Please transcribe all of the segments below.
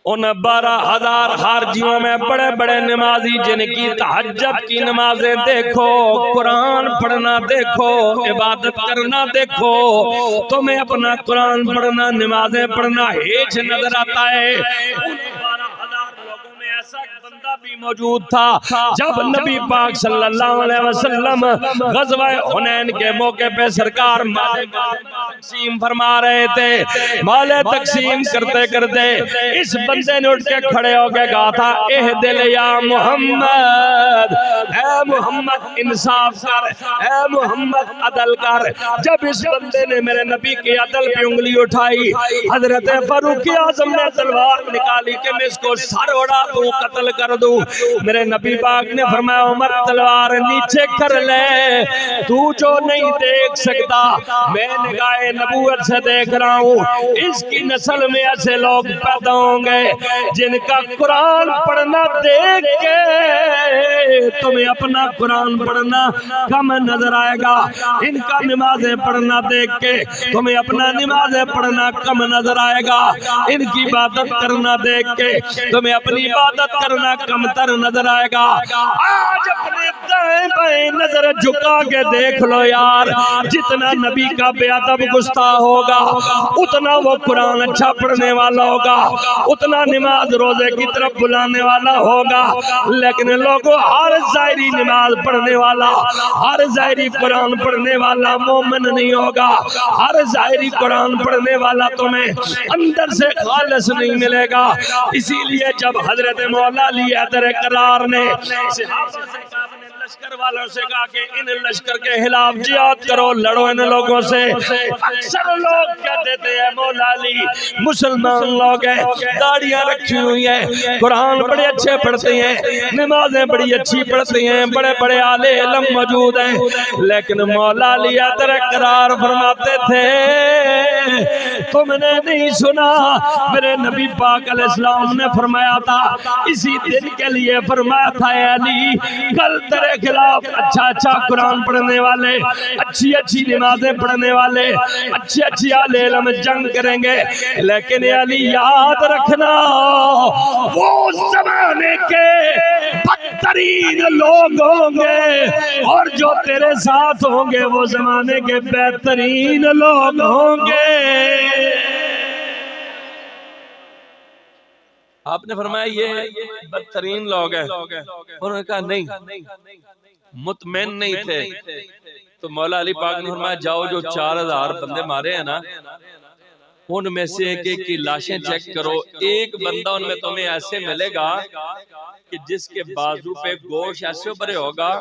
उन 12,000 खारजियों में बड़े बड़े नमाजी जिनकी तहज्जुद की नमाजें देखो, कुरान पढ़ना देखो, इबादत करना देखो, तुम्हें अपना कुरान पढ़ना नमाजें पढ़ना हेज नजर आता है। उन 12,000 लोगों में ऐसा बंदा भी मौजूद था जब नबी पाक सल्लल्लाहु अलैहि वसल्लम गज़वा हुनैन के मौके पे सरकार माले तकसीम फरमा रहे थे। माले तकसीम करते करते इस बंदे ने उठ के खड़े होकर कहा था, एह दिल या मोहम्मद, ऐ मोहम्मद इंसाफ कर, ऐ मोहम्मद अदल कर। जब इस बंदे ने मेरे नबी के अदल पे उंगली उठाई, हजरत फारूक आजम ने तलवार निकाली कि मैं इसको सर उड़ा दूं, कत्ल कर दूं। मेरे नबी पाक ने फरमाया, उमर तलवार नीचे कर ले, तू जो नहीं देख सकता मैं निगाहे नबूवत से देख रहा हूँ। इसकी नस्ल में ऐसे लोग पैदा होंगे जिनका कुरान पढ़ना देख के तुम्हें अपना कुरान पढ़ना कम नजर आएगा, इनका नमाजें पढ़ना देख के तुम्हें अपना नमाजें पढ़ना कम नजर आएगा, इनकी इबादत करना देख के तुम्हें अपनी इबादत करना कमतर नजर आएगा। आज अपने दाएं बाएं नजर झुका के देख लो यार, जितना नबी का बेअदब गुस्ताख होगा उतना वो कुरान अच्छा पढ़ने वाला होगा, उतना नमाज रोजे की तरफ बुलाने वाला होगा। लेकिन लोगों, हर ज़ाहिरी नमाज पढ़ने वाला, हर ज़ाहिरी कुरान पढ़ने वाला मोमिन नहीं होगा। हर ज़ाहिरी कुरान पढ़ने वाला तुम्हें अंदर से खालिस नहीं मिलेगा। इसीलिए जब हजरत मौला अली हैदर करार ने लश्कर वालों से कहा कि इन लश्कर के खिलाफ जिहाद करो, लड़ो इन लोगों से, अक्सर लोग कहते थे मौला अली मुसलमान लोग हैं, दाढ़ियां रखी हुई है, कुरान बड़े अच्छे पढ़ते हैं, नमाजें बड़ी अच्छी पढ़ते हैं, बड़े बड़े आले इल्म मौजूद हैं। लेकिन मौला अली हैदर करार फरमाते थे, तुमने नहीं सुना मेरे नबी पाक अलैहिस्सलाम ने फरमाया था, इसी दिन के लिए फरमाया था अली, कल तेरे खिलाफ अच्छा अच्छा कुरान पढ़ने वाले, अच्छी अच्छी नमाजें पढ़ने वाले, अच्छी अच्छी आले इल्म जंग करेंगे। लेकिन अली याद रखना, वो जमाने के बदतरीन लोग होंगे और जो तेरे साथ होंगे वो जमाने के बेहतरीन लोग होंगे। आपने फरमाया ये बदतरीन लोग हैं, उन्होंने कहा नहीं, मुतमैन नहीं थे। तो मौला अली पाक ने फरमाया, जाओ जो 4,000 बंदे मारे हैं ना, उनमें से एक एक की लाशें चेक करो, एक बंदा उनमें तुम्हें ऐसे मिलेगा कि जिसके बाजू पे गोश्त ऐसे ऊपरे होगा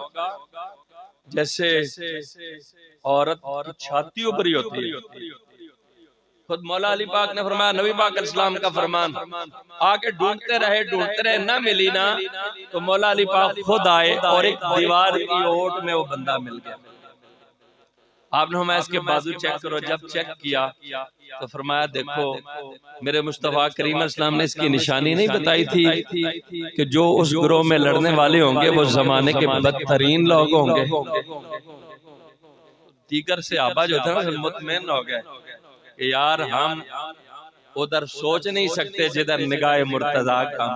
जैसे औरत छाती ऊपरी होती है। खुद मौला अली पाक ने फरमाया, नबी पाक अलैहिस्सलाम का फरमान, आके ढूंढते रहे ना मिली ना, तो मौला अली पाक खुद आए और एक दीवार की ओट में वो बंदा मिल गया। आपने फरमाया इसके बाजू चेक करो। जब चेक किया तो फरमाया, देखो मेरे मुस्तफा करीम अलैहिस्सलाम ने इसकी निशानी नहीं बताई थी कि जो उस ग्रोह में लड़ने वाले होंगे वो जमाने के बदतरीन लोग होंगे। दीगर से आबा जो था मुतमैन हो गए यार, हम उधर सोच नहीं सकते जिधर निगाह मुर्तजा का